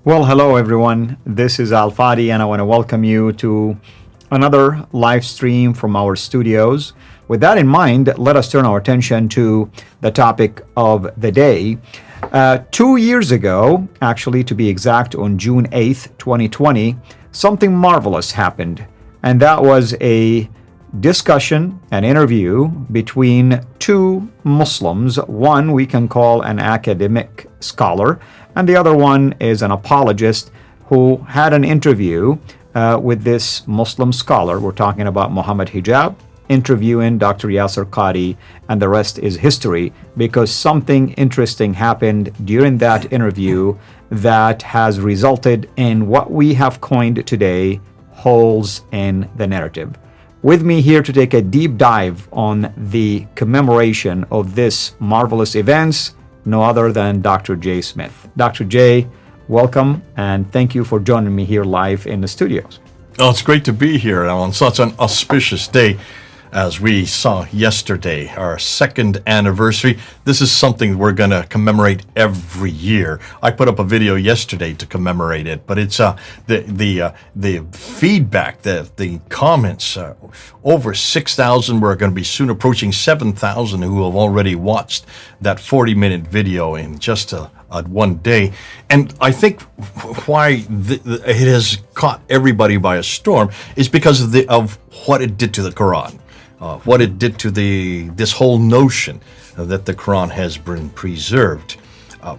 Well, hello everyone. This is Fadi, and I want to welcome you to another live stream from our studios. With that in mind, let us turn our attention to the topic of the day. 2 years ago, actually to be exact, on June 8th, 2020, something marvelous happened, and that was a discussion, an interview between two Muslims. One we can call an academic scholar, and the other one is an apologist who had an interview with this Muslim scholar. We're talking about Mohammed Hijab interviewing Dr Yasir Qadhi, and the rest is history, because something interesting happened during that interview that has resulted in what we have coined today holes in the narrative. With me here to take a deep dive on the commemoration of this marvelous events, no other than Dr. J. Smith. Dr. J, welcome, and thank you for joining me here live in the studios. Oh, it's great to be here on such an auspicious day. As we saw yesterday, our second anniversary. This is something we're going to commemorate every year. I put up a video yesterday to commemorate it, but it's the feedback, the comments. Over 6,000. We're going to be soon approaching 7,000 who have already watched that 40-minute video in just one day. And I think why it has caught everybody by a storm is because of what it did to the Qur'an. What it did to this whole notion that the Quran has been preserved.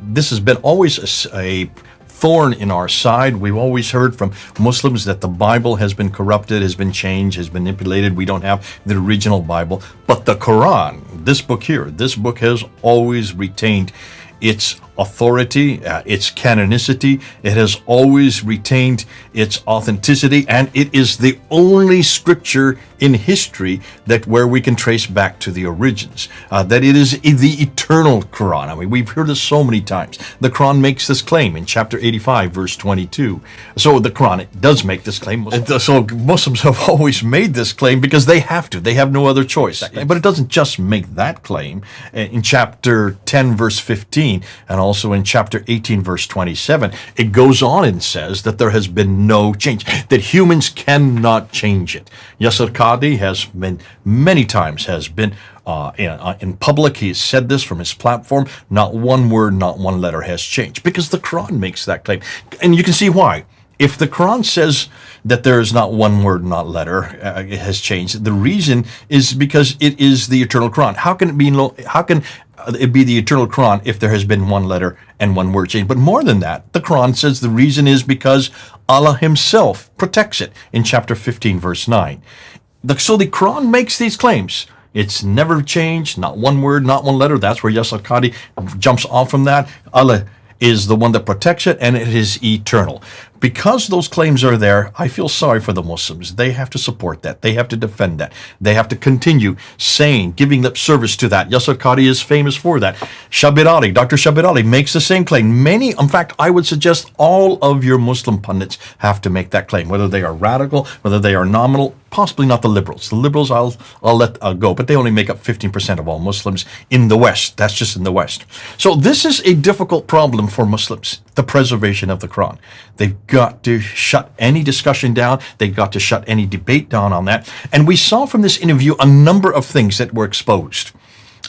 This has been always a thorn in our side. We've always heard from Muslims that the Bible has been corrupted, has been changed, has been manipulated. We don't have the original Bible. But the Quran, this book has always retained its authority, its canonicity. It has always retained its authenticity, and it is the only scripture in history where we can trace back to the origins. That it is the eternal Quran. I mean, we've heard this so many times. The Quran makes this claim in chapter 85, verse 22. So the Quran, it does make this claim. So Muslims have always made this claim because they have to. They have no other choice. But it doesn't just make that claim. In chapter 10, verse 15, and also in chapter 18, verse 27, it goes on and says that there has been no change, that humans cannot change it. Yasir Qadhi has been many times in public. He has said this from his platform. Not one word, not one letter has changed, because the Quran makes that claim. And you can see why. If the Quran says that there is not one word, not letter, it has changed, the reason is because it is the eternal Quran. How can it be the eternal Quran if there has been one letter and one word change? But more than that, the Quran says the reason is because Allah himself protects it in chapter 15, verse 9. So the Quran makes these claims. It's never changed, not one word, not one letter. That's where Yasir Qadhi jumps off from that. Allah is the one that protects it, and it is eternal. Because those claims are there, I feel sorry for the Muslims. They have to support that. They have to defend that. They have to continue giving lip service to that. Yasir Qadhi is famous for that. Dr. Shabir Ali makes the same claim. In fact, I would suggest all of your Muslim pundits have to make that claim, whether they are radical, whether they are nominal, possibly not the liberals. The liberals I'll let go, but they only make up 15% of all Muslims in the West. That's just in the West. So this is a difficult problem for Muslims, the preservation of the Quran. They've got to shut any discussion down. They've got to shut any debate down on that. And we saw from this interview a number of things that were exposed.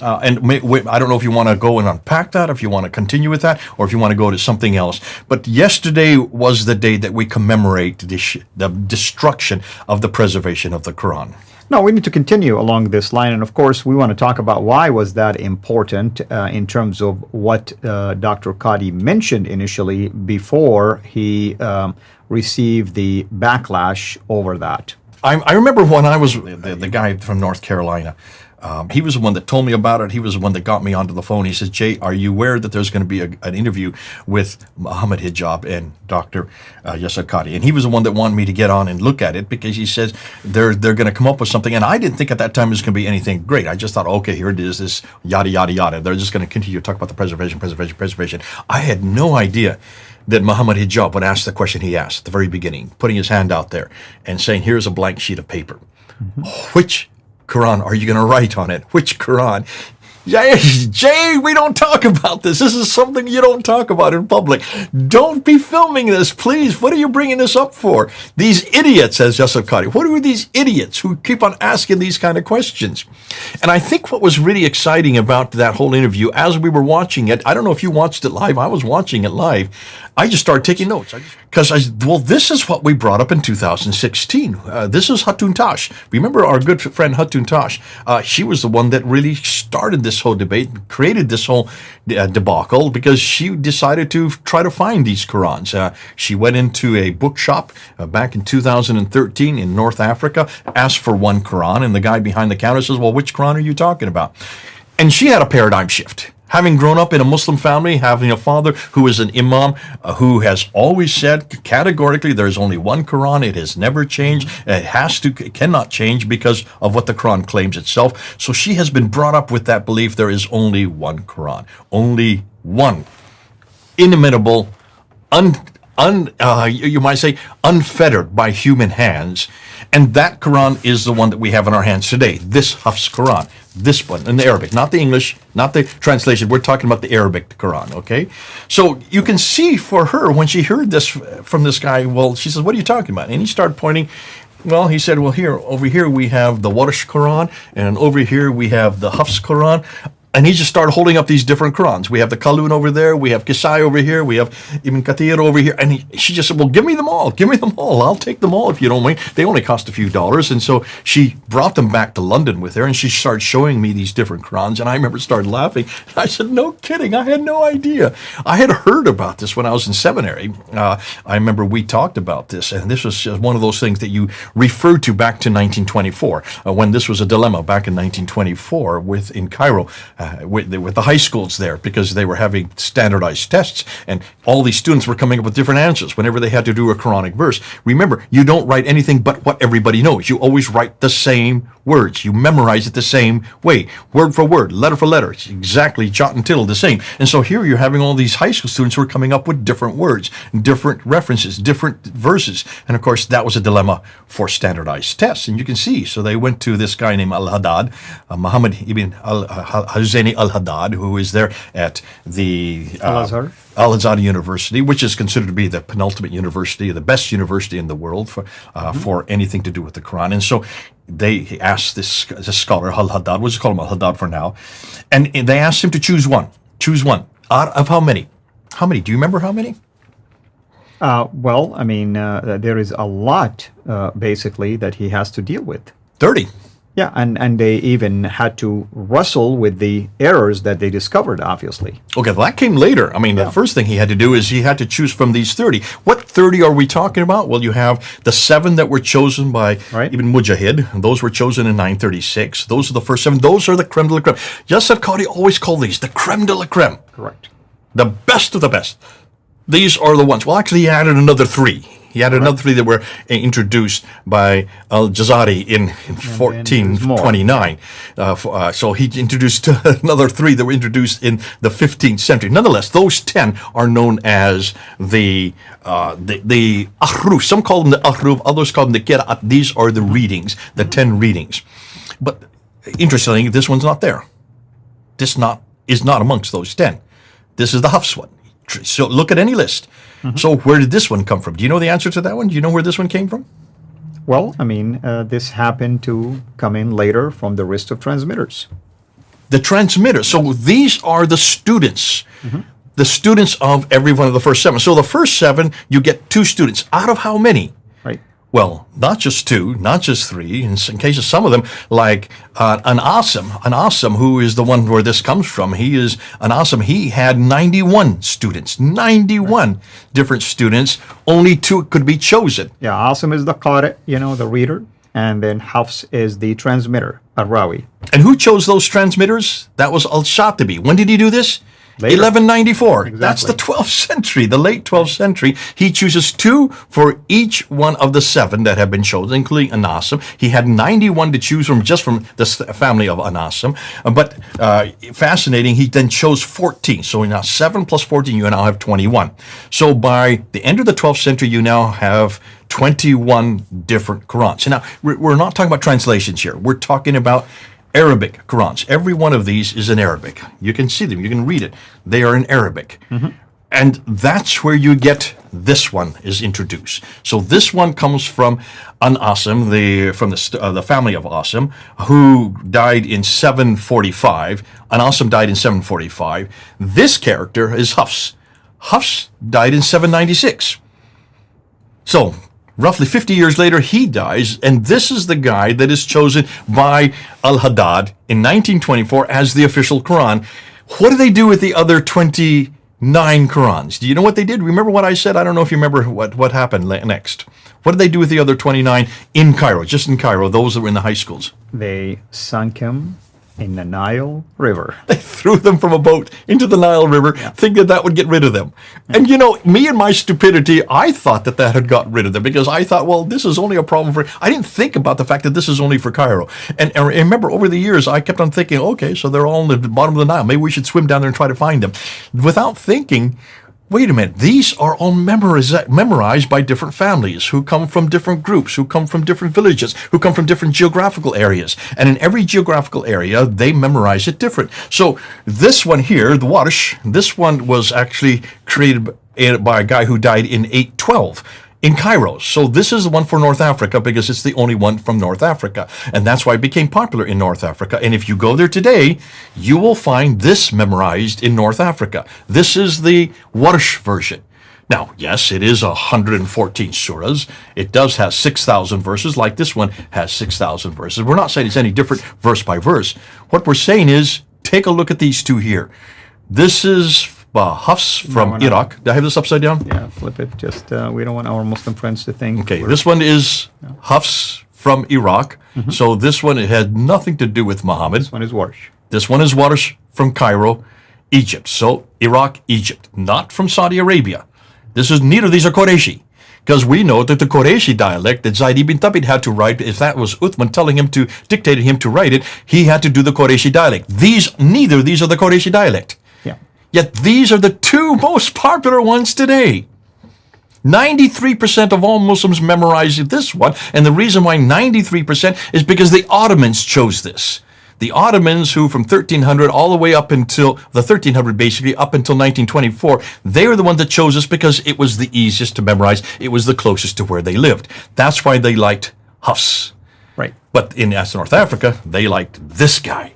I don't know if you want to go and unpack that, if you want to continue with that, or if you want to go to something else. But yesterday was the day that we commemorate the destruction of the preservation of the Quran. No, we need to continue along this line, and of course we want to talk about why was that important in terms of what Dr. Qadhi mentioned initially before he received the backlash over that. I remember when I was the guy from North Carolina. He was the one that told me about it. He was the one that got me onto the phone. He says, Jay, are you aware that there's going to be an interview with Mohammed Hijab and Dr. Yasir Qadhi? And he was the one that wanted me to get on and look at it, because he says they're going to come up with something. And I didn't think at that time it was going to be anything great. I just thought, okay, here it is, this yada, yada, yada. They're just going to continue to talk about the preservation. I had no idea that Mohammed Hijab would ask the question he asked at the very beginning, putting his hand out there and saying, here's a blank sheet of paper. Mm-hmm. Which Quran are you going to write on it? Which Quran? Jay, we don't talk about this. This is something you don't talk about in public. Don't be filming this, please. What are you bringing this up for? These idiots, says Yasir Qadhi. What are these idiots who keep on asking these kind of questions? And I think what was really exciting about that whole interview, as we were watching it, I don't know if you watched it live. I was watching it live. I just started taking notes because this is what we brought up in 2016. This is Hatun Tash. Remember our good friend Hatun Tash? She was the one that really started this whole debate, created this whole debacle, because she decided to try to find these Qur'ans. She went into a bookshop back in 2013 in North Africa, asked for one Qur'an, and the guy behind the counter says, well, which Qur'an are you talking about? And she had a paradigm shift. Having grown up in a Muslim family, having a father who is an imam, who has always said categorically there is only one Quran, it has never changed, it cannot change because of what the Quran claims itself. So she has been brought up with that belief there is only one Quran, only one, inimitable, you might say unfettered by human hands. And that Quran is the one that we have in our hands today, this Hafs Quran. This one in the Arabic, not the English, not the translation. We're talking about the Arabic Quran, okay? So you can see for her, when she heard this from this guy, well, she says, what are you talking about? And he started pointing. Well, he said, well, over here we have the Warsh Quran, and over here we have the Hafs Quran. And he just started holding up these different Qurans. We have the Qalun over there, we have Kisai over here, we have Ibn Kathir over here. And she just said, well, give me them all. Give me them all. I'll take them all if you don't mind. They only cost a few dollars. And so she brought them back to London with her, and she started showing me these different Qurans. And I remember started laughing. I said, no kidding. I had no idea. I had heard about this when I was in seminary. I remember we talked about this. And this was just one of those things that you referred to back to 1924, when this was a dilemma back in 1924 in Cairo. With the high schools there, because they were having standardized tests, and all these students were coming up with different answers whenever they had to do a Quranic verse. Remember, you don't write anything but what everybody knows. You always write the same words. You memorize it the same way, word for word, letter for letter. It's exactly jot and tittle the same. And so here you're having all these high school students who are coming up with different words, different references, different verses. And of course, that was a dilemma for standardized tests. And you can see, so they went to this guy named Al-Haddad, Muhammad ibn Al-Husaini Al-Haddad, who is there at the Al-Azhar University, which is considered to be the penultimate university, the best university in the world for anything to do with the Quran. And so they asked this scholar, Al-Haddad, we'll just call him Al-Haddad for now, and they asked him to choose one. Choose one. Out of how many? How many? Do you remember how many? Well, I mean, there is a lot, basically, that he has to deal with. 30. Yeah, and they even had to wrestle with the errors that they discovered, obviously. Okay, well, that came later. I mean, the first thing he had to do is he had to choose from these 30. What 30 are we talking about? Well, you have the 7 that were chosen by Ibn Mujahid. Those were chosen in 936. Those are the first 7. Those are the creme de la creme. Yasir Qadhi always called these the creme de la creme. Correct. The best of the best. These are the ones. Well, actually, he added another 3. He added another 3 that were introduced by Al-Jazari in 1429. So he introduced another 3 that were introduced in the 15th century. Nonetheless, those 10 are known as the Ahruf. Some call them the Ahruf, others call them the Qira'at. These are the readings, the 10 readings. But interestingly, this one's not there. This is not amongst those 10. This is the Hafs one. So look at any list. So where did this one come from? Do you know the answer to that one? Do you know where this one came from? Well, I mean, this happened to come in later from the list of transmitters. The transmitters. So these are the students. The students of every one of the first 7. So the first 7, you get 2 students. Out of how many? Right. Well, not just 2, not just 3. In case of some of them, like an Asim, who is the one where this comes from. He is an Asim. He had 91 students, 91 different students. Only 2 could be chosen. Yeah, Asim is the Qari, the reader, and then Hafs is the transmitter, Ar-Rawi. And who chose those transmitters? That was Al-Shatibi. When did he do this? Later. 1194. Exactly. That's the 12th century, the late 12th century. He chooses 2 for each one of the 7 that have been chosen, including Anasim. He had 91 to choose from, just from the family of Anasim. But fascinating, he then chose 14. So now 7 plus 14, you now have 21. So by the end of the 12th century, you now have 21 different Qurans. So now, we're not talking about translations here. We're talking about Arabic Qur'ans. Every one of these is in Arabic. You can see them. You can read it. They are in Arabic. And that's where you get this one is introduced. So this one comes from an Asim, from the family of Asim, who died in 745. An Asim died in 745. This character is Hafs. Hafs died in 796. So roughly 50 years later, he dies, and this is the guy that is chosen by Al-Haddad in 1924 as the official Quran. What do they do with the other 29 Qurans? Do you know what they did? Remember what I said? I don't know if you remember what happened next. What did they do with the other 29 in Cairo, just in Cairo, those that were in the high schools? They sunk him in the Nile River. They threw them from a boat into the Nile River, thinking that would get rid of them. And you know, me and my stupidity, I thought that had got rid of them, because I thought, well, this is only a problem for... I didn't think about the fact that this is only for Cairo. And remember, over the years, I kept on thinking, okay, so they're all in the bottom of the Nile. Maybe we should swim down there and try to find them. Without thinking, wait a minute, these are all memorized by different families who come from different groups, who come from different villages, who come from different geographical areas. And in every geographical area, they memorize it different. So this one here, the Warsh, this one was actually created by a guy who died in 812. In Cairo. So this is the one for North Africa, because it's the only one from North Africa. And that's why it became popular in North Africa. And if you go there today, you will find this memorized in North Africa. This is the Warsh version. Now, yes, it is 114 surahs. It does have 6,000 verses, like this one has 6,000 verses. We're not saying it's any different verse by verse. What we're saying is, take a look at these two here. This is Hafs from Iraq. Did I have this upside down? Yeah, flip it. Just we don't want our Muslim friends to think. Okay, this one is Hafs from Iraq. So this one, it had nothing to do with Muhammad. This one is Warsh. This one is Warsh from Cairo, Egypt. So Iraq, Egypt, not from Saudi Arabia. Neither of these are Qurayshi, because we know that the Qurayshi dialect that Zayd ibn Thabit had to write, if that was Uthman dictated him to write it, he had to do the Qurayshi dialect. Neither of these are the Qurayshi dialect. Yet these are the two most popular ones today. 93% of all Muslims memorize this one, and the reason why 93% is because the Ottomans chose this. The Ottomans, who from 1300 all the way up until the 1300, basically up until 1924, they were the ones that chose this because it was the easiest to memorize. It was the closest to where they lived. That's why they liked Hafs. Right. But in North Africa, they liked this guy.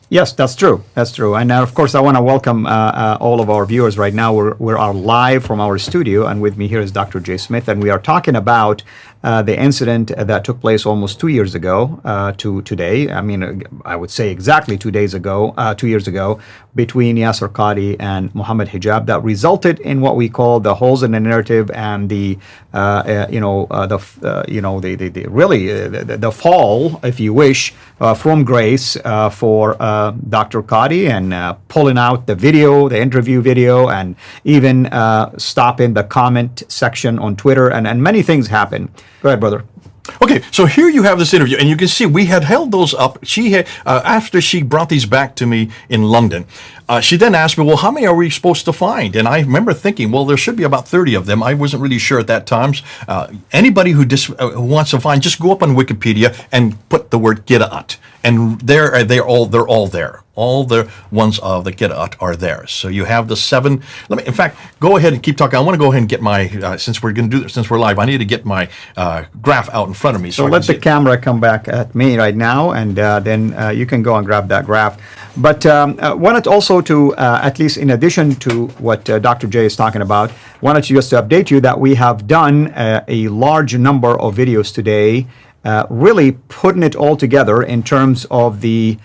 Yes, that's true. That's true. And of course, I want to welcome all of our viewers right now. We're live from our studio, and with me here is Dr. J. Smith, and we are talking about the incident that took place almost 2 years ago to today. I mean, I would say exactly 2 years ago, between Yasir Qadhi and Mohammed Hijab, that resulted in what we call the holes in the narrative and the fall, if you wish, from grace for Dr. Qadhi, and pulling out the video, the interview video, and even stopping the comment section on Twitter, and many things happened. Go ahead, brother. Okay, so here you have this interview, and you can see we had held those up. She had, after she brought these back to me in London, she then asked me, well, how many are we supposed to find? And I remember thinking, well, there should be about 30 of them. I wasn't really sure at that time. Anybody who wants to find, just go up on Wikipedia and put the word Qira'at. And they're all there. All the ones of the Qira'at are there. So you have the 7. In fact, go ahead and keep talking. I want to go ahead and get my, since we're going to do this, since we're live, I need to get my graph out in front of me. So let the camera come back at me right now, and then you can go and grab that graph. But wanted also to, at least in addition to what Dr. J is talking about, wanted to just update you that we have done a large number of videos today, really putting it all together in terms of the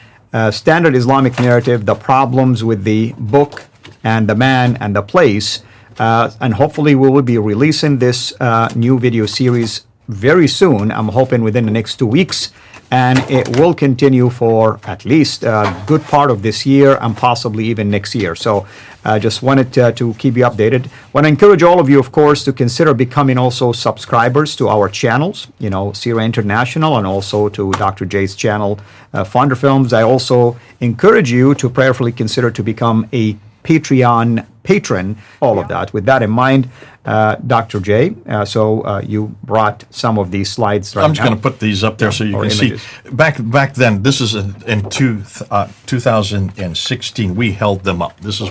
standard Islamic narrative, the problems with the book and the man and the place, and hopefully we will be releasing this new video series very soon. I'm hoping within the next 2 weeks, and it will continue for at least a good part of this year and possibly even next year. So I just wanted to keep you updated. Want to encourage all of you, of course, to consider becoming also subscribers to our channels, CIRA International, and also to Dr. J's channel, Fonder Films. I also encourage you to prayerfully consider to become a Patreon patron, all of that. With that in mind, Dr. J, you brought some of these slides right I'm just going to put these up there so you can images. see. Back then, this is in 2016. We held them up. This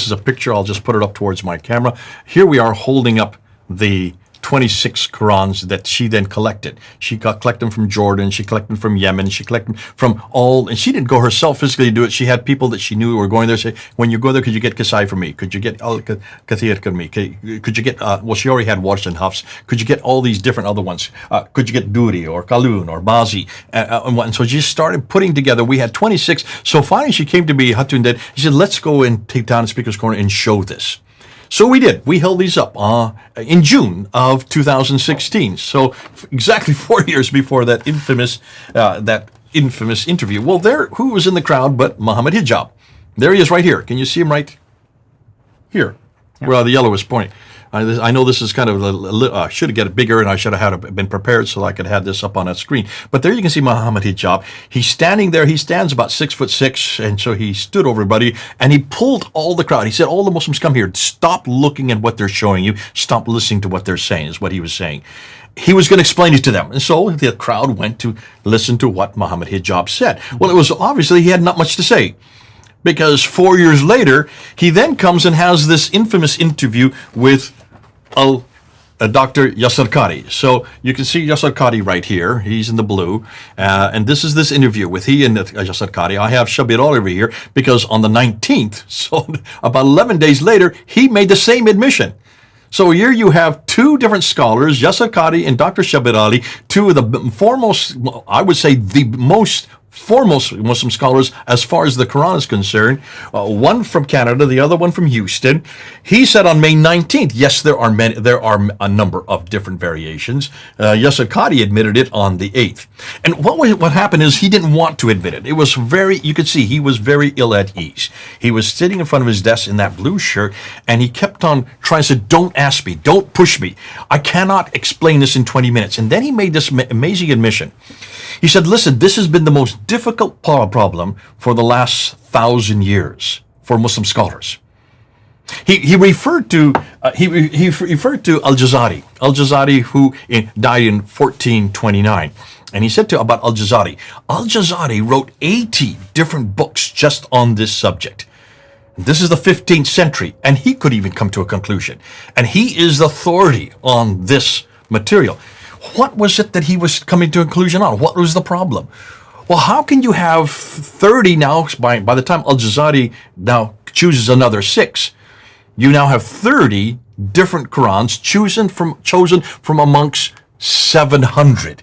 is a picture. I'll just put it up towards my camera. Here we are holding up the 26 Qur'ans that she then collected. She collected them from Jordan, she collected them from Yemen, she collected them from all, and she didn't go herself physically do it. She had people that she knew were going there say, when you go there, could you get Kasai for me? Could you get Kathir for me? Could you get, well, she already had Warsh and Hafs. Could you get all these different other ones? Could you get Duri or Kalun or Bazi? And so she started putting together, we had 26. So finally she came to me, Hatundet, she said, let's go and take down the Speaker's Corner and show this. So we did. We held these up in June of 2016. So exactly 4 years before that infamous interview. Well, who was in the crowd but Mohammed Hijab? There he is right here. Can you see him right here, where the yellow is pointing? I know this is kind of I should have got it bigger, and I should have been prepared so I could have this up on a screen. But there you can see Mohammed Hijab. He's standing there. He stands about 6'6", and so he stood over everybody, and he pulled all the crowd. He said, all the Muslims come here. Stop looking at what they're showing you. Stop listening to what they're saying, is what he was saying. He was going to explain it to them. And so the crowd went to listen to what Mohammed Hijab said. Well, it was obviously he had not much to say, because 4 years later, he then comes and has this infamous interview with Dr. Yasir Qadhi. So you can see Yasir Qadhi right here. He's in the blue. And this is this interview with he and Yasir Qadhi. I have Shabir all over here because on the 19th, so about 11 days later, he made the same admission. So here you have two different scholars, Yasir Qadhi and Dr. Shabir Ali, two of the foremost, I would say the most foremost Muslim scholars as far as the Quran is concerned, one from Canada, the other one from Houston. He said on May 19th, yes, there are a number of different variations. Yasir Qadhi admitted it on the 8th. And what happened is he didn't want to admit it. It was you could see he was very ill at ease. He was sitting in front of his desk in that blue shirt, and he kept on trying to say, don't ask me, don't push me. I cannot explain this in 20 minutes. And then he made this amazing admission. He said, listen, this has been the most difficult problem for the last 1,000 years for Muslim scholars. He referred to Al-Jazari. Al-Jazari, who died in 1429. And he said about Al-Jazari wrote 80 different books just on this subject. This is the 15th century, and he could even come to a conclusion. And he is the authority on this material. What was it that he was coming to a conclusion on? What was the problem? Well, how can you have 30 now, by the time Al-Jazari now chooses another 6, you now have 30 different Qurans chosen from amongst 700,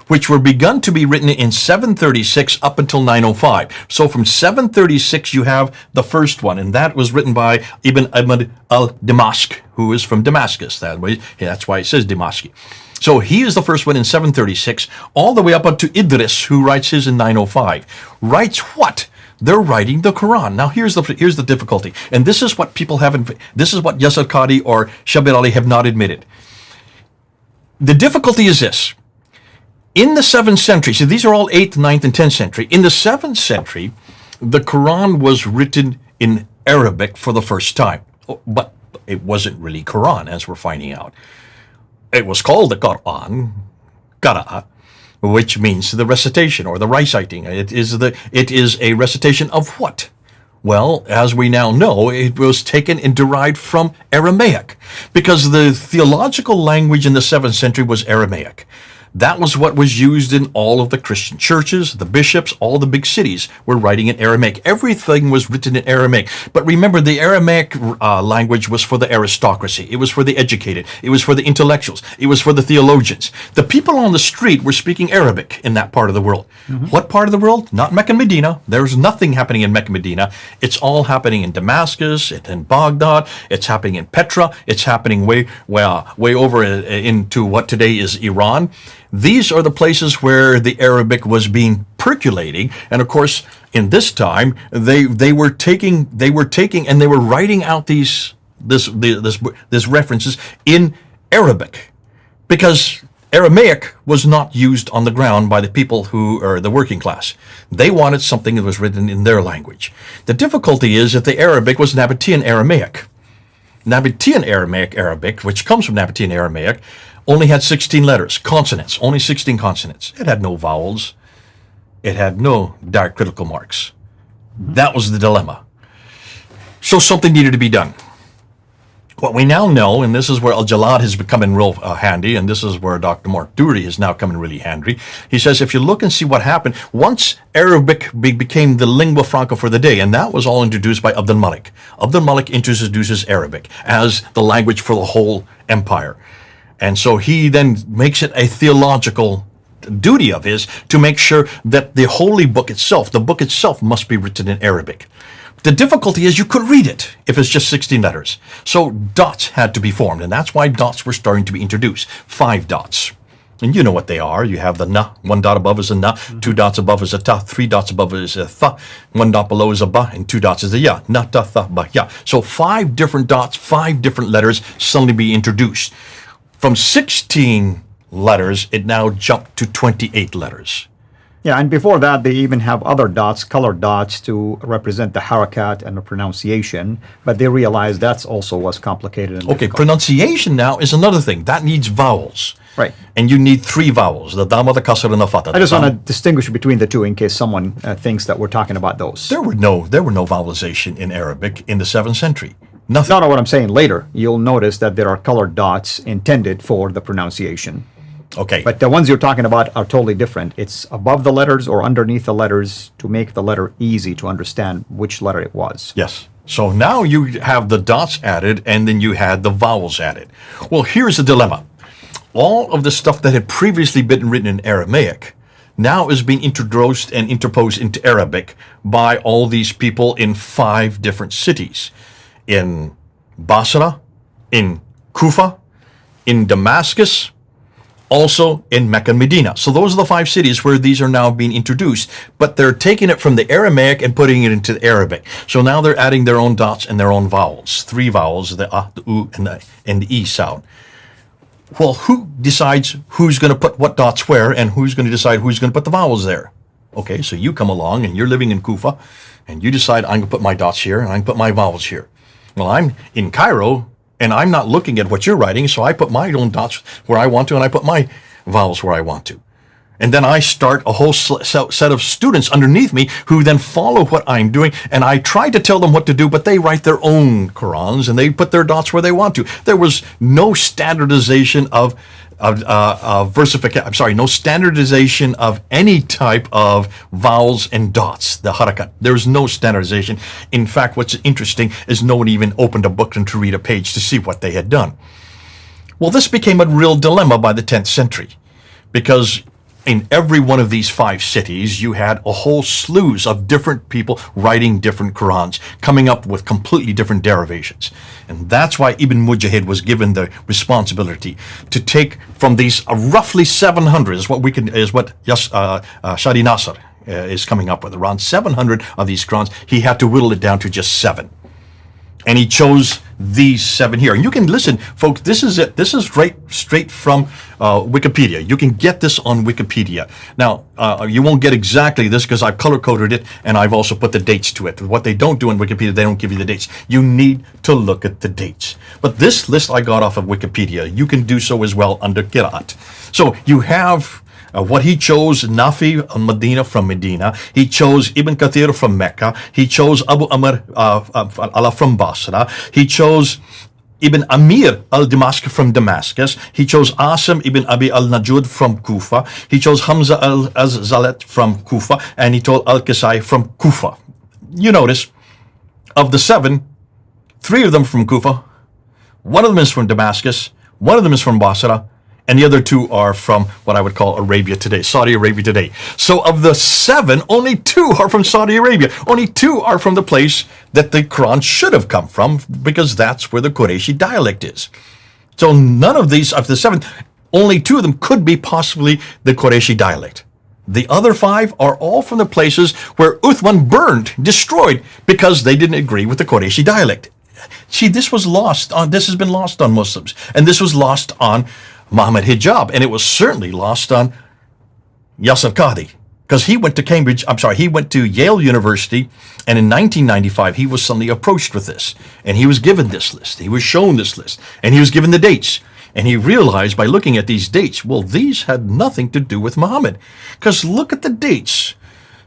which were begun to be written in 736 up until 905. So from 736, you have the first one, and that was written by Ibn Ahmad al-Damask, who is from Damascus. That's why it says Damaski. So he is the first one in 736, all the way up to Idris, who writes his in 905. Writes what? They're writing the Quran. Now here's the difficulty, and this is what people haven't. This is what Yasir Qadhi or Shabir Ali have not admitted. The difficulty is this: in the 7th century, so these are all 8th, 9th, and 10th century. In the 7th century, the Quran was written in Arabic for the first time, but it wasn't really Quran, as we're finding out. It was called the Qur'an, Qira'a, which means the recitation or the reciting. It is a recitation of what? Well, as we now know, it was taken and derived from Aramaic, because the theological language in the 7th century was Aramaic. That was what was used in all of the Christian churches, the bishops, all the big cities were writing in Aramaic. Everything was written in Aramaic. But remember, the Aramaic language was for the aristocracy. It was for the educated. It was for the intellectuals. It was for the theologians. The people on the street were speaking Arabic in that part of the world. Mm-hmm. What part of the world? Not Mecca and Medina. There's nothing happening in Mecca and Medina. It's all happening in Damascus, in Baghdad. It's happening in Petra. It's happening way over into what today is Iran. These are the places where the Arabic was being percolating, and of course, in this time, they were taking and they were writing out these references in Arabic, because Aramaic was not used on the ground by the people who are the working class. They wanted something that was written in their language. The difficulty is that the Arabic was Nabatean Aramaic. Nabatean Arabic, which comes from Nabatean Aramaic, only had 16 letters, consonants, only 16 consonants. It had no vowels. It had no direct critical marks. That was the dilemma. So something needed to be done. What we now know, and this is where Al-Jalad has become real handy, and this is where Dr. Mark Dury is now coming really handy. He says, if you look and see what happened, once Arabic became the lingua franca for the day, and that was all introduced by Abd al-Malik. Abd al-Malik introduces Arabic as the language for the whole empire. And so he then makes it a theological duty of his to make sure that the holy book itself, the book itself, must be written in Arabic. The difficulty is you couldn't read it if it's just 16 letters. So dots had to be formed, and that's why dots were starting to be introduced. 5 dots. And you know what they are. You have the na, 1 dot above is a na, 2 dots above is a ta, 3 dots above is a tha, 1 dot below is a ba, and 2 dots is a ya. Na, ta, tha, ba, ya. So 5 different dots, 5 different letters suddenly be introduced. From 16 letters, it now jumped to 28 letters. Yeah, and before that, they even have other dots, colored dots, to represent the harakat and the pronunciation, but they realized that's also was complicated and Okay, difficult. pronunciation now is another thing. That needs vowels. Right. And you need 3 vowels, the dhamma, the kasra, and the fatha. I just want to distinguish between the two in case someone thinks that we're talking about those. There were no vowelization in Arabic in the 7th century. Nothing. No, what I'm saying later, you'll notice that there are colored dots intended for the pronunciation. Okay. But the ones you're talking about are totally different. It's above the letters or underneath the letters to make the letter easy to understand which letter it was. Yes. So now you have the dots added, and then you had the vowels added. Well, here's the dilemma. All of the stuff that had previously been written in Aramaic now is being introduced and interposed into Arabic by all these people in 5 different cities. In Basra, in Kufa, in Damascus, also in Mecca and Medina. So those are the 5 cities where these are now being introduced, but they're taking it from the Aramaic and putting it into the Arabic. So now they're adding their own dots and their own vowels. 3 vowels, the ah, the u, and the e sound. Well, who decides who's going to put what dots where, and who's going to decide who's going to put the vowels there? Okay, so you come along and you're living in Kufa, and you decide I'm going to put my dots here and I'm going to put my vowels here. Well, I'm in Cairo, and I'm not looking at what you're writing, so I put my own dots where I want to, and I put my vowels where I want to. And then I start a whole set of students underneath me who then follow what I'm doing, and I try to tell them what to do, but they write their own Qur'ans, and they put their dots where they want to. There was no standardization of versification. I'm sorry, no standardization of any type of vowels and dots, the harakat. There's no standardization. In fact, what's interesting is no one even opened a book and to read a page to see what they had done. Well, this became a real dilemma by the 10th century, because in every one of these 5 cities, you had a whole slew of different people writing different Qur'ans, coming up with completely different derivations. And that's why Ibn Mujahid was given the responsibility to take from these roughly 700, is what Shadi Nasr is coming up with, around 700 of these Qur'ans. He had to whittle it down to just 7. And he chose these 7 here. And you can listen, folks, this is it. This is straight from Wikipedia. You can get this on Wikipedia. Now, you won't get exactly this because I've color-coded it, and I've also put the dates to it. What they don't do in Wikipedia, they don't give you the dates. You need to look at the dates. But this list I got off of Wikipedia. You can do so as well under Qira'at. So you have what he chose, Nafi al-Madina from Medina. He chose Ibn Kathir from Mecca. He chose Abu Amr Allah from Basra. He chose Ibn Amir al-Damascus from Damascus. He chose Asim ibn Abi al-Najud from Kufa. He chose Hamza al-Zalat from Kufa. And he told al-Kisai from Kufa. You notice, of the 7, 3 of them from Kufa, 1 of them is from Damascus, 1 of them is from Basra, and the other 2 are from what I would call Arabia today, Saudi Arabia today. So of the 7, only 2 are from Saudi Arabia. Only 2 are from the place that the Quran should have come from, because that's where the Qurayshi dialect is. So none of these, of the 7, only 2 of them could be possibly the Qurayshi dialect. The other 5 are all from the places where Uthman burned, destroyed, because they didn't agree with the Qurayshi dialect. See, this has been lost on Muslims, and this was lost on Mohammed Hijab, and it was certainly lost on Yasir Qadhi. Because he went to he went to Yale University, and in 1995, he was suddenly approached with this, and he was given this list. He was shown this list, and he was given the dates. And he realized by looking at these dates, well, these had nothing to do with Muhammad. Because look at the dates.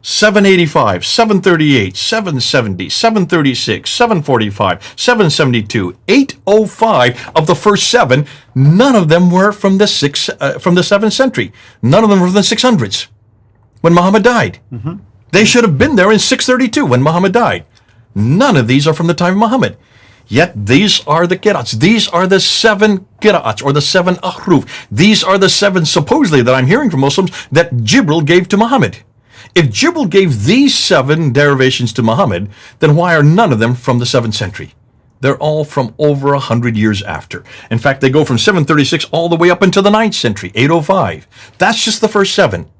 785, 738, 770, 736, 745, 772, 805 of the first 7, none of them were from the 7th century. None of them were from the 600s when Muhammad died. Mm-hmm. They should have been there in 632 when Muhammad died. None of these are from the time of Muhammad. Yet these are the qira'ats. These are the 7 qira'ats, or the 7 ahruf. These are the 7 supposedly that I'm hearing from Muslims that Jibril gave to Muhammad. If Jibril gave these 7 derivations to Muhammad, then why are none of them from the 7th century? They're all from over 100 years after. In fact, they go from 736 all the way up into the 9th century, 805. That's just the first 7.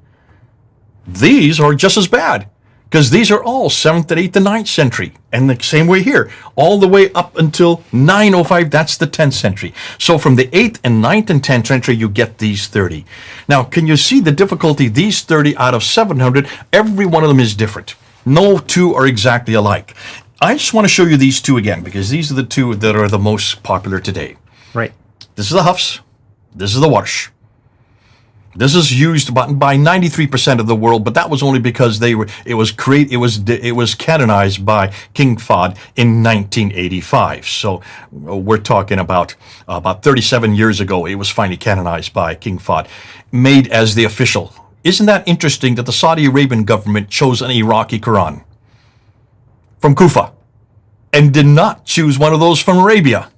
These are just as bad, because these are all 7th and 8th and 9th century. And the same way here, all the way up until 905, that's the 10th century. So from the 8th and 9th and 10th century, you get these 30. Now, can you see the difficulty? These 30 out of 700, every one of them is different. No 2 are exactly alike. I just want to show you these 2 again, because these are the 2 that are the most popular today. Right. This is the Hafs. This is the Warsh. This is used by 93% of the world, but that was only because it was canonized by King Fahd in 1985. So we're talking about 37 years ago. It was finally canonized by King Fahd, made as the official. Isn't that interesting that the Saudi Arabian government chose an Iraqi Qur'an from Kufa and did not choose one of those from Arabia?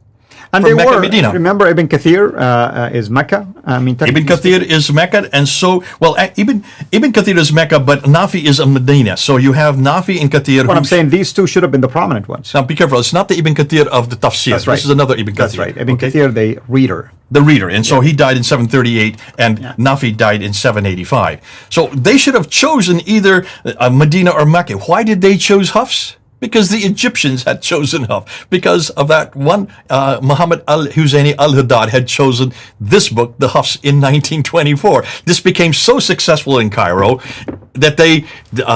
And they Mecca, were, Medina. Remember Ibn Kathir is Mecca? Ibn Kathir is Mecca, and so, well, Ibn Kathir is Mecca, but Nafi is a Medina. So you have Nafi and Kathir. What I'm saying, these 2 should have been the prominent ones. Now, be careful. It's not the Ibn Kathir of the Tafsir. That's right. This is another Ibn Kathir. That's right. Ibn Kathir, the reader. The reader. And so he died in 738, and Nafi died in 785. So they should have chosen either Medina or Mecca. Why did they choose Hafs? Because the Egyptians had chosen Hafs. Because of that one, Muhammad al-Husayni al-Haddad had chosen this book, the Hafs, in 1924. This became so successful in Cairo that they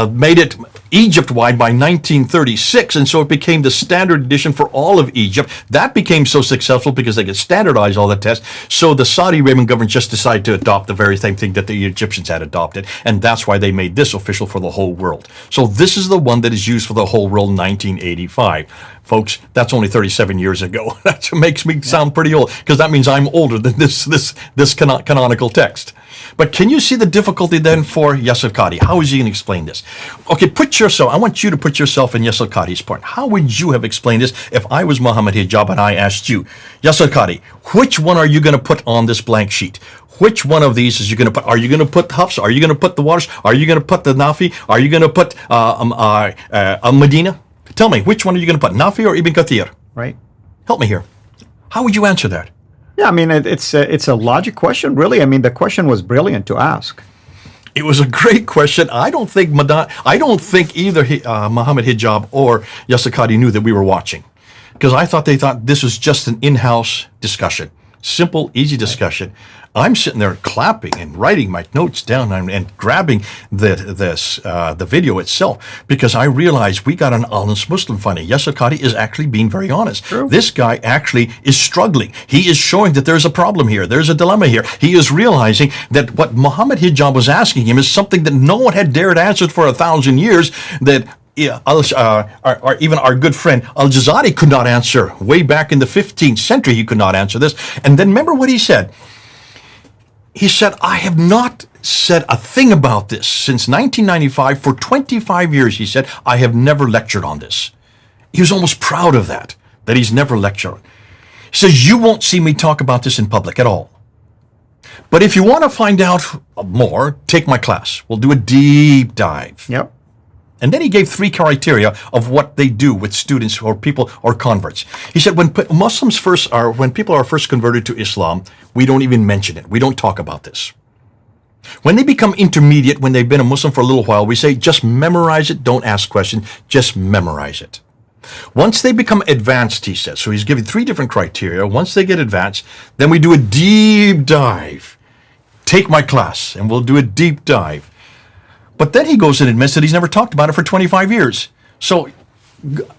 made it Egypt-wide by 1936, and so it became the standard edition for all of Egypt. That became so successful because they could standardize all the tests, so the Saudi Arabian government just decided to adopt the very same thing that the Egyptians had adopted, and that's why they made this official for the whole world. So this is the one that is used for the whole world in 1985. Folks, that's only 37 years ago. That makes me sound pretty old, because that means I'm older than this canonical text. But can you see the difficulty then for Yasir Qadhi? How is he going to explain this? Okay, I want you to put yourself in Yasir Qadhi's part. How would you have explained this if I was Mohammed Hijab and I asked you, Yasir Qadhi, which one are you going to put on this blank sheet? Which one of these is you going to put? Are you going to put Hafs? Are you going to put the Warsh? Are you going to put the Nafi? Are you going to put Medina? Tell me, which one are you going to put, Nafi or Ibn Kathir? Right. Help me here. How would you answer that? Yeah, I mean, it's a logic question, really. I mean, the question was brilliant to ask. It was a great question. I don't think either Mohammed Hijab or Yasir Qadhi knew that we were watching, because they thought this was just an in-house discussion, simple, easy discussion. I'm sitting there clapping and writing my notes down and grabbing the video itself, because I realized we got an honest Muslim finally. Yasir Qadhi is actually being very honest. True. This guy actually is struggling. He is showing that there's a problem here. There's a dilemma here. He is realizing that what Mohammed Hijab was asking him is something that no one had dared answer for 1,000 years, that or even our good friend Al-Jazari could not answer. Way back in the 15th century, he could not answer this. And then remember what he said. He said, I have not said a thing about this since 1995. For 25 years, he said, I have never lectured on this. He was almost proud of that he's never lectured. He says, you won't see me talk about this in public at all. But if you want to find out more, take my class. We'll do a deep dive. Yep. And then he gave 3 criteria of what they do with students or people or converts. He said, when people are first converted to Islam, we don't even mention it. We don't talk about this. When they become intermediate, when they've been a Muslim for a little while, we say, just memorize it. Don't ask questions. Just memorize it. Once they become advanced, he says, so he's giving 3 different criteria. Once they get advanced, then we do a deep dive. Take my class and we'll do a deep dive. But then he goes and admits that he's never talked about it for 25 years. So,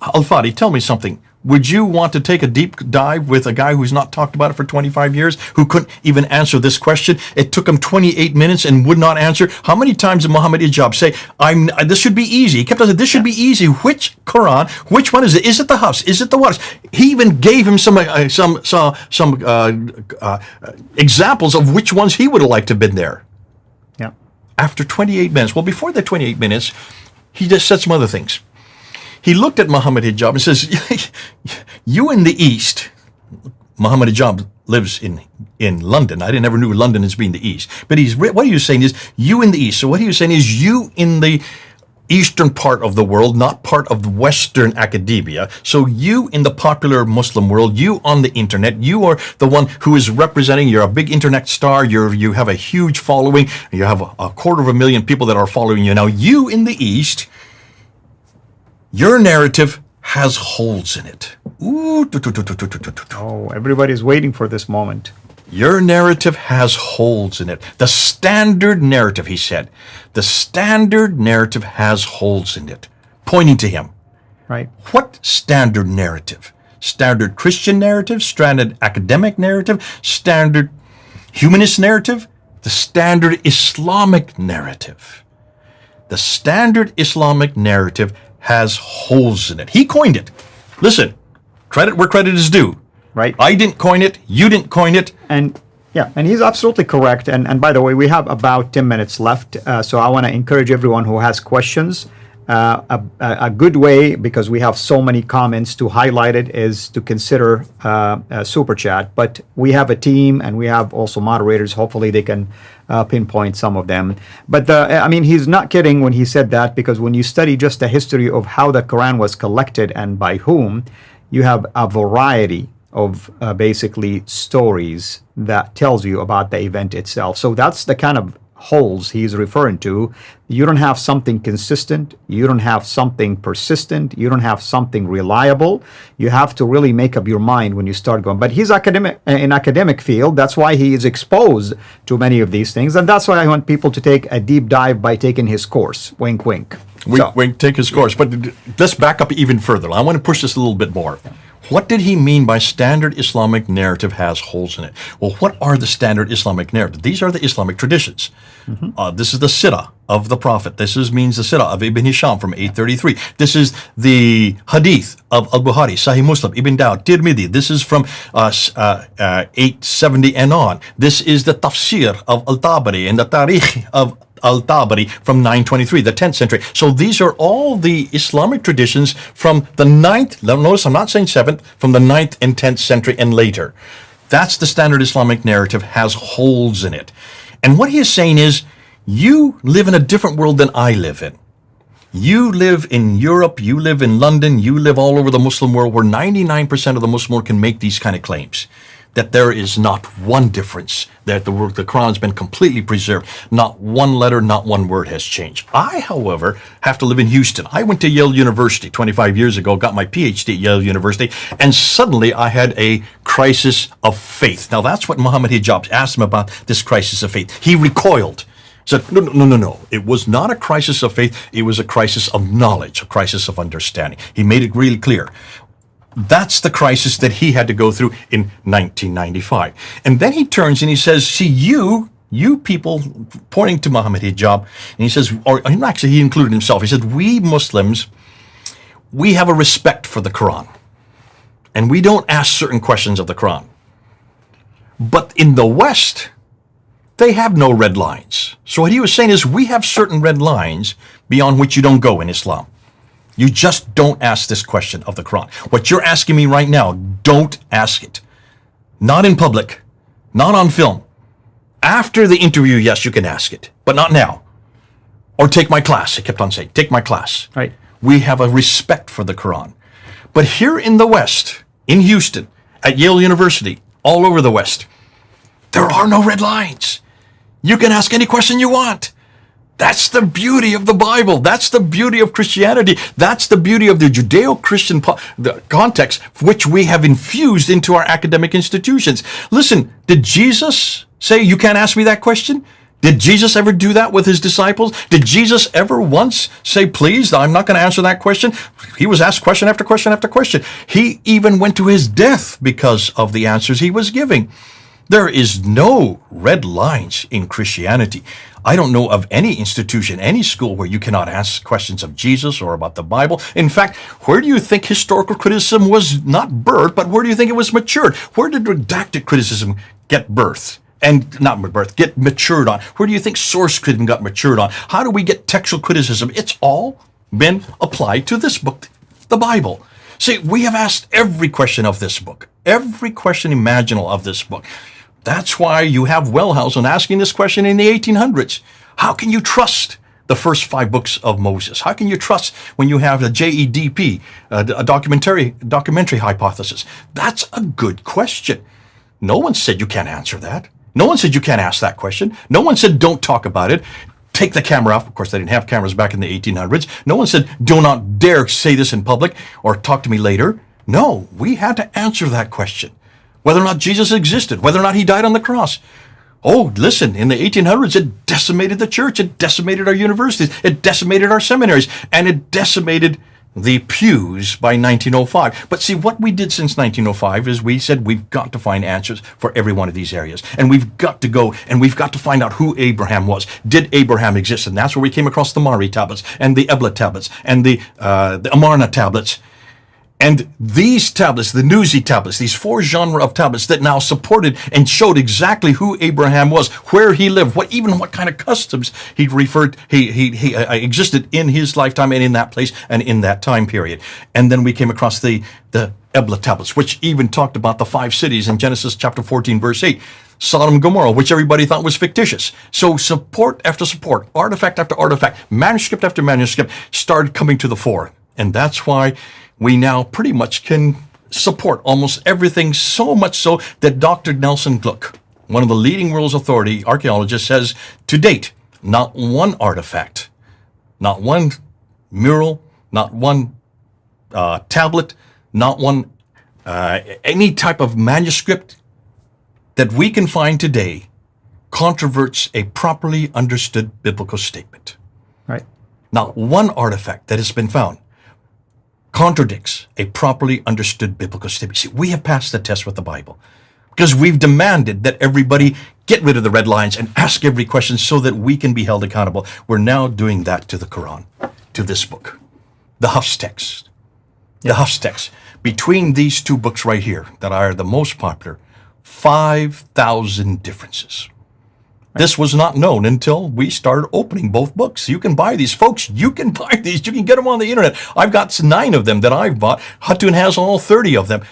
Al-Fadi, tell me something. Would you want to take a deep dive with a guy who's not talked about it for 25 years, who couldn't even answer this question? It took him 28 minutes and would not answer. How many times did Mohammed Hijab say, this should be easy? He kept on saying, this should be easy. Which Quran? Which one is it? Is it the Hafs? Is it the Warsh? He even gave him some examples of which ones he would have liked to have been there. Yeah. After 28 minutes. Well, before the 28 minutes, he just said some other things. He looked at Mohammed Hijab and says, you in the East, Mohammed Hijab lives in London. I never knew London as being the East. But what he was saying is, you in the East. So what he was saying is, you in the Eastern part of the world, not part of the Western academia. So you in the popular Muslim world, you on the internet, you are the one who is representing, you're a big internet star, you have a huge following, you have a 250,000 people that are following you. Now, you in the East, your narrative has holes in it. Ooh, Oh, everybody's waiting for this moment. Your narrative has holes in it. The standard narrative, he said, the standard narrative has holes in it, pointing to him. Right. What standard narrative? Standard Christian narrative, standard academic narrative, standard humanist narrative, the standard Islamic narrative. The standard Islamic narrative has holes in it. He coined it. Listen, credit where credit is due. Right. I didn't coin it. You didn't coin it. And he's absolutely correct. And by the way, we have about 10 minutes left. So I want to encourage everyone who has questions. A good way, because we have so many comments, to highlight it is to consider a super chat. But we have a team and we have also moderators. Hopefully they can pinpoint some of them. But he's not kidding when he said that, because when you study just the history of how the Quran was collected and by whom, you have a variety of basically stories that tells you about the event itself. So that's the kind of holes he's referring to. You don't have something consistent, you don't have something persistent, you don't have something reliable. You have to really make up your mind when you start going. But he's in academic field, that's why he is exposed to many of these things, and that's why I want people to take a deep dive by taking his course. Wink, wink. Wink, take his course. But let's back up even further. I want to push this a little bit more. What did he mean by standard Islamic narrative has holes in it? Well, what are the standard Islamic narrative? These are the Islamic traditions. Mm-hmm. This is the CIRA of the Prophet. This means the CIRA of Ibn Hisham from 833. This is the Hadith of Al-Bukhari, Sahih Muslim, Ibn Dawud, Tirmidhi. This is from 870 and on. This is the Tafsir of Al-Tabari and the Tarikh of Al-Tabari from 923, the 10th century. So these are all the Islamic traditions from the 9th, notice I'm not saying 7th, from the 9th and 10th century and later. That's the standard Islamic narrative, has holes in it. And what he is saying is, you live in a different world than I live in. You live in Europe, you live in London, you live all over the Muslim world, where 99% of the Muslim world can make these kind of claims. That there is not one difference, that the Quran's been completely preserved. Not one letter, not one word has changed. I, however, have to live in Houston. I went to Yale University 25 years ago, got my PhD at Yale University, and suddenly I had a crisis of faith. Now that's what Mohammed Hijab asked him about, this crisis of faith. He recoiled. Said, no. It was not a crisis of faith. It was a crisis of knowledge, a crisis of understanding. He made it really clear. That's the crisis that he had to go through in 1995. And then he turns and he says, see, you people, pointing to Mohammed Hijab, and he says, or actually he included himself, he said, we Muslims, we have a respect for the Quran. And we don't ask certain questions of the Quran. But in the West, they have no red lines. So what he was saying is, we have certain red lines beyond which you don't go in Islam. You just don't ask this question of the Quran. What you're asking me right now, don't ask it. Not in public, not on film. After the interview, yes, you can ask it, but not now. Or take my class, he kept on saying, take my class. Right. We have a respect for the Quran. But here in the West, in Houston, at Yale University, all over the West, there are no red lines. You can ask any question you want. That's the beauty of the Bible. That's the beauty of Christianity. That's the beauty of the Judeo-Christian context, which we have infused into our academic institutions. Listen, did Jesus say, you can't ask me that question? Did Jesus ever do that with his disciples? Did Jesus ever once say, please, I'm not going to answer that question? He was asked question after question after question. He even went to his death because of the answers he was giving. There is no red lines in Christianity. I don't know of any institution, any school where you cannot ask questions of Jesus or about the Bible. In fact, where do you think historical criticism was not birthed, but where do you think it was matured? Where did redacted criticism get birthed? And not birth, get matured on. Where do you think source criticism got matured on? How do we get textual criticism? It's all been applied to this book, the Bible. See, we have asked every question of this book, every question imaginable of this book. That's why you have Wellhausen asking this question in the 1800s. How can you trust the first 5 books of Moses? How can you trust when you have a JEDP, a documentary hypothesis? That's a good question. No one said you can't answer that. No one said you can't ask that question. No one said don't talk about it. Take the camera off. Of course, they didn't have cameras back in the 1800s. No one said do not dare say this in public or talk to me later. No, we had to answer that question. Whether or not Jesus existed, whether or not he died on the cross. Oh, listen, in the 1800s, it decimated the church. It decimated our universities. It decimated our seminaries. And it decimated the pews by 1905. But see, what we did since 1905 is we said we've got to find answers for every one of these areas. And we've got to go and we've got to find out who Abraham was. Did Abraham exist? And that's where we came across the Mari tablets and the Ebla tablets and the Amarna tablets. And these tablets, the Nuzi tablets, these 4 genres of tablets that now supported and showed exactly who Abraham was, where he lived, what kind of customs he existed in his lifetime and in that place and in that time period. And then we came across the Ebla tablets, which even talked about the 5 cities in Genesis chapter 14, verse 8. Sodom and Gomorrah, which everybody thought was fictitious. So support after support, artifact after artifact, manuscript after manuscript started coming to the fore. And that's why we now pretty much can support almost everything, so much so that Dr. Nelson Gluck, one of the leading world's authority archaeologists, says to date, not one artifact, not one mural, not one tablet, not one any type of manuscript that we can find today controverts a properly understood biblical statement. Right. Not one artifact that has been found contradicts a properly understood biblical statement. See, we have passed the test with the Bible because we've demanded that everybody get rid of the red lines and ask every question so that we can be held accountable. We're now doing that to the Qur'an, to this book, the Hafs text. The Hafs text. Between these 2 books right here that are the most popular, 5,000 differences. This was not known until we started opening both books. You can buy these, folks. You can buy these. You can get them on the internet. I've got 9 of them that I've bought. Hatun has all 30 of them.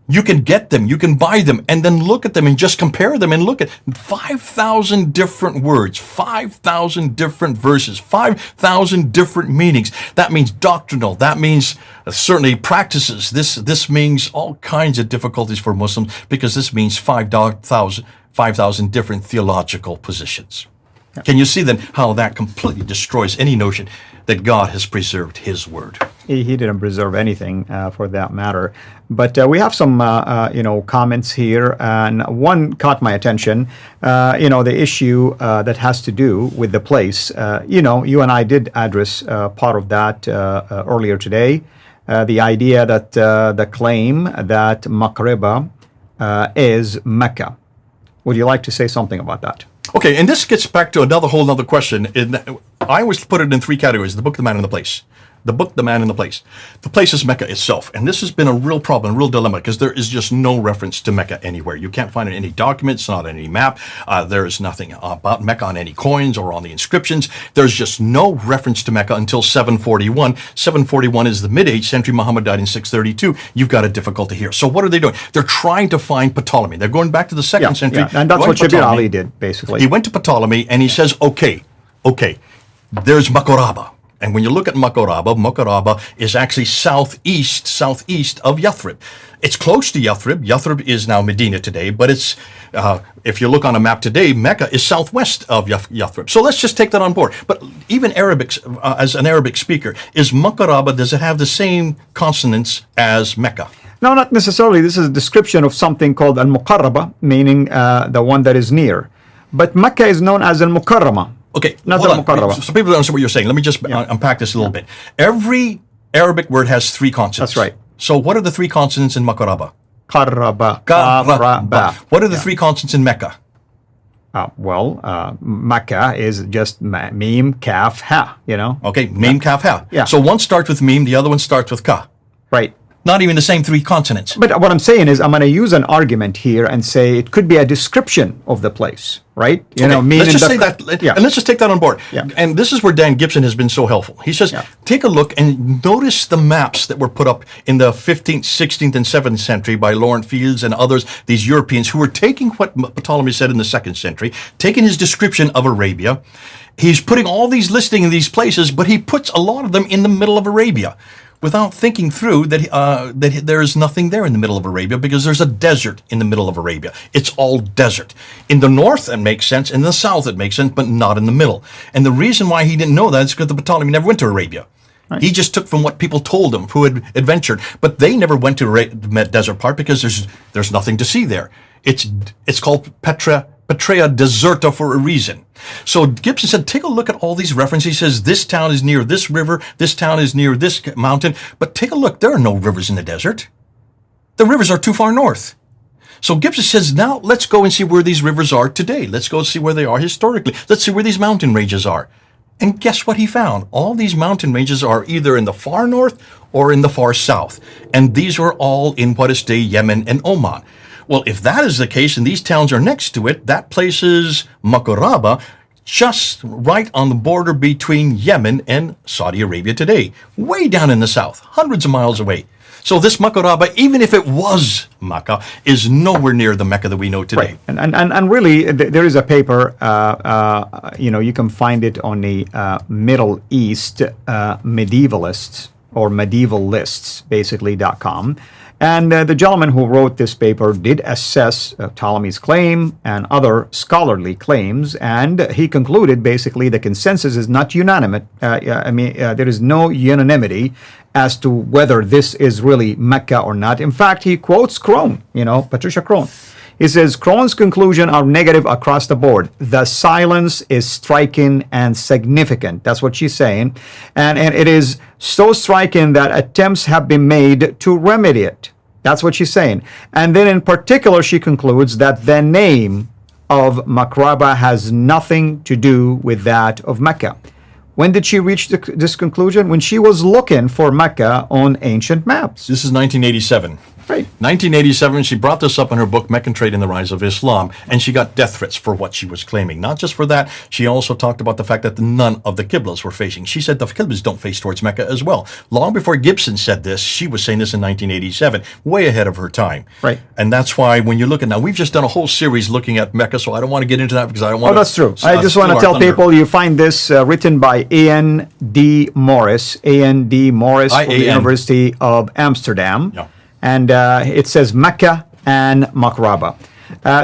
You can get them. You can buy them and then look at them and just compare them and look at 5,000 different words, 5,000 different verses, 5,000 different meanings. That means doctrinal. That means certainly practices. This means all kinds of difficulties for Muslims because this means 5,000 different theological positions. Yeah. Can you see then how that completely destroys any notion that God has preserved his word? He didn't preserve anything for that matter. But we have some comments here, and one caught my attention. The issue that has to do with the place. You and I did address part of that earlier today. The idea that the claim that Maqreba is Mecca. Would you like to say something about that? Okay, and this gets back to whole other question. I always put it in 3 categories: the book, the man, and the place. The book, the man, and the place. The place is Mecca itself, and this has been a real problem, a real dilemma, because there is just no reference to Mecca anywhere. You can't find it in any documents, not in any map. There is nothing about Mecca on any coins or on the inscriptions. There's just no reference to Mecca until 741. 741 is the mid-8th century. Muhammad died in 632. You've got a difficulty here. So what are they doing? They're trying to find Ptolemy. They're going back to the 2nd century. Yeah, and that's what Shabir Ali did, basically. He went to Ptolemy, and he says, okay, there's Maqraba. And when you look at Maqraba is actually southeast of Yathrib. It's close to Yathrib. Yathrib is now Medina today, but it's, if you look on a map today, Mecca is southwest of Yathrib. So let's just take that on board. But even Arabic, as an Arabic speaker, is Maqraba, does it have the same consonants as Mecca? No, not necessarily. This is a description of something called al-Muqarraba, meaning the one that is near. But Mecca is known as al-Mukarrama. Okay, Not hold on. al-Mukarrama. So people don't understand what you're saying. Let me just unpack this a little bit. Every Arabic word has three consonants. That's right. So what are the three consonants in Makaraba? Qarraba. Qarraba. What are the three consonants in Mecca? Mecca is just mim, kaf, ha, Okay, mim, kaf, ha. Yeah. So one starts with mim, the other one starts with ka. Right. Not even the same three consonants. But what I'm saying is I'm going to use an argument here and say it could be a description of the place, right? Let's just say that, and let's just take that on board. Yeah. And this is where Dan Gibson has been so helpful. He says, take a look and notice the maps that were put up in the 15th, 16th, and 7th century by Laurent Fields and others, these Europeans who were taking what Ptolemy said in the 2nd century, taking his description of Arabia. He's putting all these listing in these places, but he puts a lot of them in the middle of Arabia, without thinking through that there is nothing there in the middle of Arabia, because there's a desert in the middle of Arabia. It's all desert. In the north, it makes sense. In the south, it makes sense, but not in the middle. And the reason why he didn't know that is because the Ptolemy never went to Arabia. Right. He just took from what people told him who had adventured. But they never went to the desert part because there's nothing to see there. It's called Petrea Deserta for a reason. So Gibson said, take a look at all these references. He says, this town is near this river, this town is near this mountain. But take a look, there are no rivers in the desert. The rivers are too far north. So Gibson says, now let's go and see where these rivers are today. Let's go see where they are historically. Let's see where these mountain ranges are. And guess what he found? All these mountain ranges are either in the far north or in the far south. And these are all in what is today Yemen and Oman. Well, if that is the case and these towns are next to it, that places Makaraba just right on the border between Yemen and Saudi Arabia today, way down in the south, hundreds of miles away. So this Makaraba, even if it was Mecca, is nowhere near the Mecca that we know today. Right. And really, there is a paper, you can find it on the Middle East medievalists or medieval lists, basically.com. And the gentleman who wrote this paper did assess Ptolemy's claim and other scholarly claims, and he concluded basically the consensus is not unanimous. There is no unanimity as to whether this is really Mecca or not. In fact, he quotes Crone, Patricia Crone. He says, Crone's conclusion are negative across the board. The silence is striking and significant. That's what she's saying. And it is so striking that attempts have been made to remedy it. That's what she's saying. And then in particular, she concludes that the name of Makraba has nothing to do with that of Mecca. When did she reach this conclusion? When she was looking for Mecca on ancient maps. This is 1987. Right. 1987, she brought this up in her book, Meccan Trade and the Rise of Islam, and she got death threats for what she was claiming. Not just for that, she also talked about the fact that none of the Qiblas were facing. She said the Qiblas don't face towards Mecca as well. Long before Gibson said this, she was saying this in 1987, way ahead of her time. Right. And that's why when you look at now, we've just done a whole series looking at Mecca, so I don't want to get into that because I don't want that's true. I just want to tell people you find this written by A.N.D. Morris, A.N.D. Morris from the University of Amsterdam. Yeah. And it says Mecca and Makraba.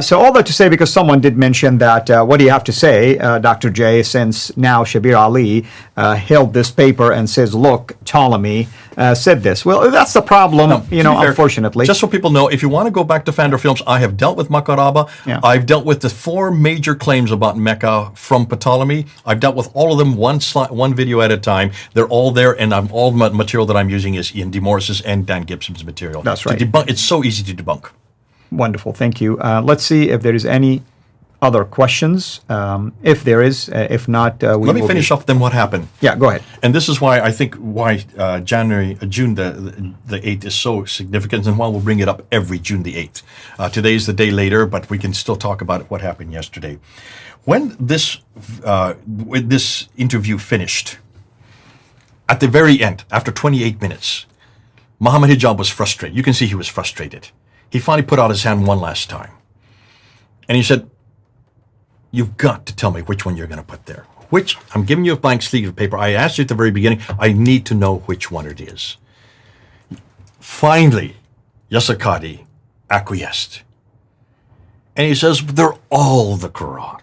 So all that to say, because someone did mention that, what do you have to say, Dr. J, since now Shabir Ali held this paper and says, look, Ptolemy said this. Well, that's the problem, unfortunately. Just so people know, if you want to go back to Fandor Films, I have dealt with Makaraba. Yeah. I've dealt with the 4 major claims about Mecca from Ptolemy. I've dealt with all of them one video at a time. They're all there, and all the material that I'm using is Ian D. Morris's and Dan Gibson's material. That's right. It's so easy to debunk. Wonderful, thank you. Let's see if there is any other questions. If there is, if not, let me finish off then what happened. Yeah, go ahead. And this is why I think June the 8th is so significant, and why we'll bring it up every June the 8th. Today is the day later, but we can still talk about what happened yesterday. When this interview finished, at the very end, after 28 minutes, Mohammed Hijab was frustrated. You can see he was frustrated. He finally put out his hand one last time. And he said, you've got to tell me which one you're going to put there. Which, I'm giving you a blank sleeve of paper. I asked you at the very beginning, I need to know which one it is. Finally, Yasir Qadhi acquiesced. And he says, they're all the Qur'an.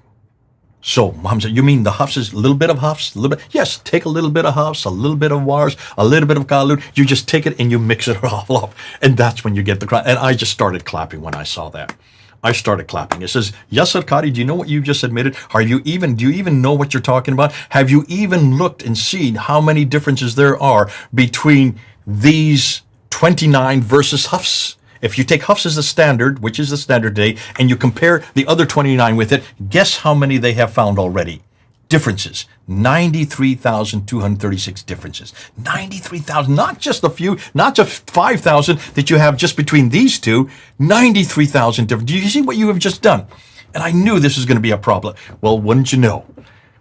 So Muhammad said, you mean the Hafs is a little bit of Hafs? A little bit? Yes, take a little bit of Hafs, a little bit of Wars, a little bit of Qalut. You just take it and you mix it all up. And that's when you get the Quran. And I just started clapping when I saw that. I started clapping. It says, Yasir Qadhi, do you know what you just admitted? Do you even know what you're talking about? Have you even looked and seen how many differences there are between these 29 versus Hafs? If you take Hafs as the standard, which is the standard today, and you compare the other 29 with it, guess how many they have found already? Differences. 93,236 differences. 93,000, not just a few, not just 5,000 that you have just between these two, 93,000 different. Do you see what you have just done? And I knew this was going to be a problem. Well, wouldn't you know?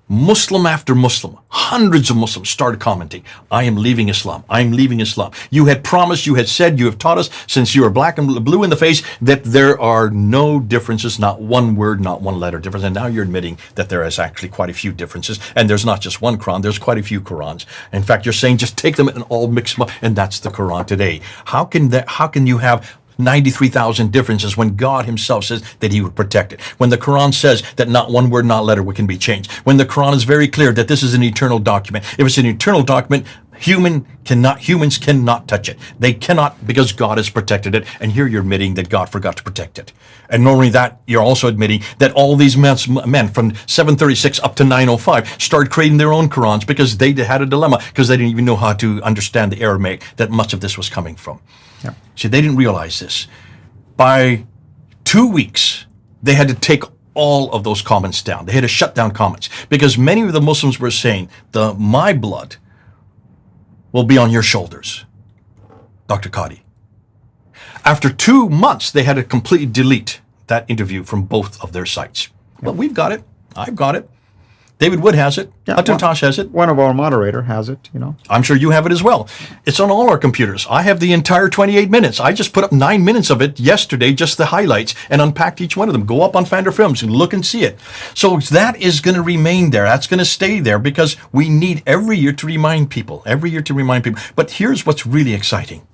Muslim after Muslim, hundreds of Muslims started commenting, I am leaving Islam. I am leaving Islam. You had promised, you had said, you have taught us since you were black and blue in the face that there are no differences, not one word, not one letter difference. And now you're admitting that there is actually quite a few differences. And there's not just one Quran, there's quite a few Qurans. In fact, you're saying just take them and all mix them up. And that's the Quran today. How can you have 93,000 differences when God himself says that he would protect it? When the Quran says that not one word, not letter can be changed. When the Quran is very clear that this is an eternal document. If it's an eternal document, humans cannot touch it. They cannot, because God has protected it. And here you're admitting that God forgot to protect it. And not only that, you're also admitting that all these men from 736 up to 905 started creating their own Qurans because they had a dilemma, because they didn't even know how to understand the Aramaic that much of this was coming from. Yeah. See, they didn't realize this. By 2 weeks, they had to take all of those comments down. They had to shut down comments because many of the Muslims were saying, my blood will be on your shoulders, Dr. Qadhi. After 2 months, they had to completely delete that interview from both of their sites. Yeah. But we've got it. I've got it. David Wood has it. Yeah, Atuntash has it. One of our moderator has it, I'm sure you have it as well. It's on all our computers. I have the entire 28 minutes. I just put up 9 minutes of it yesterday, just the highlights, and unpacked each one of them. Go up on Fander Films and look and see it. So that is going to remain there. That's going to stay there because we need every year to remind people. But here's what's really exciting.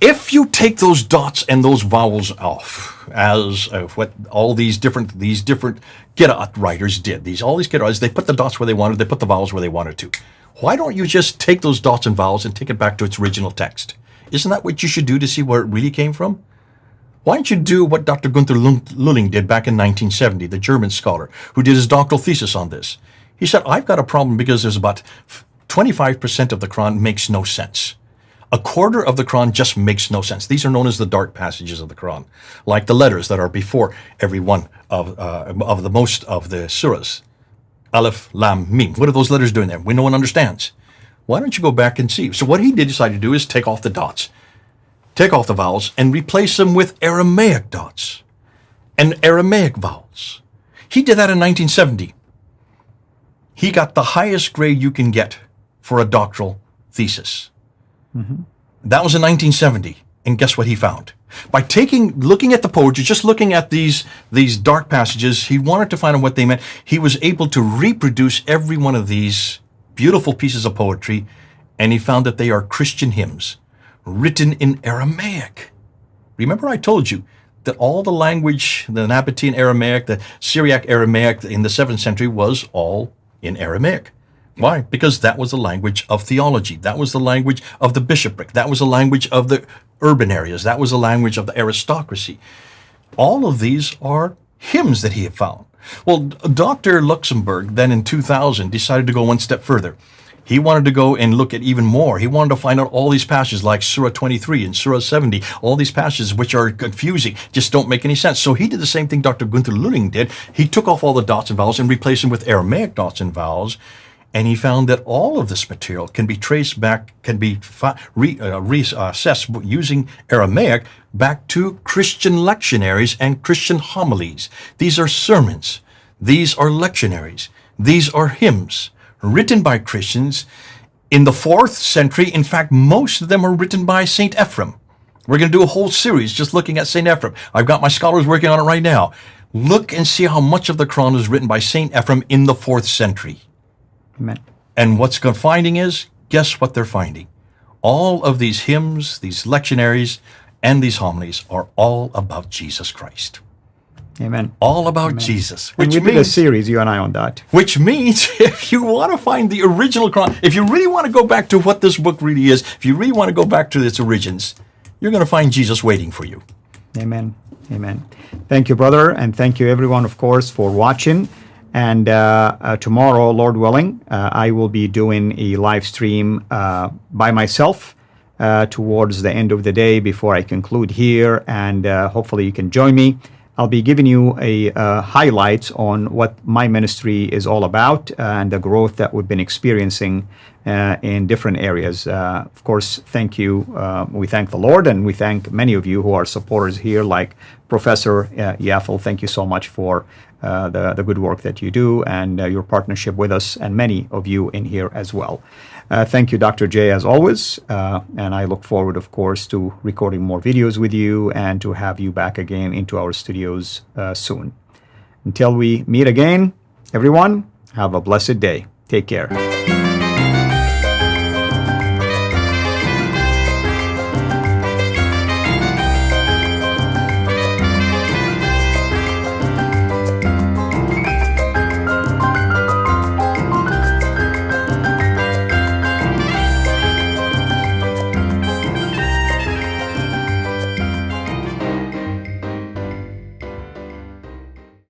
If you take those dots and those vowels off, as what all these different Qira'at writers did, all these Qira'ats, they put the dots where they wanted, they put the vowels where they wanted to. Why don't you just take those dots and vowels and take it back to its original text? Isn't that what you should do to see where it really came from? Why don't you do what Dr. Gunther Lulling did back in 1970, the German scholar who did his doctoral thesis on this? He said, I've got a problem because there's about 25% of the Quran makes no sense. A quarter of the Quran just makes no sense. These are known as the dark passages of the Quran, like the letters that are before every one of the most of the surahs. Alif, Lam, Mim. What are those letters doing there? No one understands. Why don't you go back and see? So what he decided to do is take off the dots, take off the vowels, and replace them with Aramaic dots and Aramaic vowels. He did that in 1970. He got the highest grade you can get for a doctoral thesis. Mm-hmm. That was in 1970, and guess what he found? By looking at the poetry, just looking at these dark passages, he wanted to find out what they meant. He was able to reproduce every one of these beautiful pieces of poetry, and he found that they are Christian hymns written in Aramaic. Remember I told you that all the language, the Nabatean Aramaic, the Syriac Aramaic in the 7th century was all in Aramaic. Why? Because that was the language of theology. That was the language of the bishopric. That was the language of the urban areas. That was the language of the aristocracy. All of these are hymns that he had found. Well, Dr. Luxemburg then in 2000 decided to go one step further. He wanted to go and look at even more. He wanted to find out all these passages like Surah 23 and Surah 70, all these passages which are confusing, just don't make any sense. So he did the same thing Dr. Gunther Lulling did. He took off all the dots and vowels and replaced them with Aramaic dots and vowels. And he found that all of this material can be traced back, can be reassessed using Aramaic back to Christian lectionaries and Christian homilies. These are sermons. These are lectionaries. These are hymns written by Christians in the 4th century. In fact, most of them are written by St. Ephrem. We're going to do a whole series just looking at St. Ephrem. I've got my scholars working on it right now. Look and see how much of the Quran was written by St. Ephrem in the 4th century. Amen. And what's finding is, guess what they're finding? All of these hymns, these lectionaries, and these homilies are all about Jesus Christ. Amen. All about Jesus. Which we did a series, you and I, on that. Which means if you want to find the original Quran, if you really want to go back to what this book really is, if you really want to go back to its origins, you're going to find Jesus waiting for you. Amen. Amen. Thank you, brother, and thank you, everyone, of course, for watching. And tomorrow, Lord willing, I will be doing a live stream by myself towards the end of the day before I conclude here, and hopefully you can join me. I'll be giving you a highlights on what my ministry is all about and the growth that we've been experiencing in different areas. Of course, thank you. We thank the Lord, and we thank many of you who are supporters here, like Professor Yafel. Thank you so much for the good work that you do and your partnership with us, and many of you in here as well. Thank you, Dr. J, as always, and I look forward, of course, to recording more videos with you and to have you back again into our studios soon. Until we meet again, everyone, have a blessed day. Take care.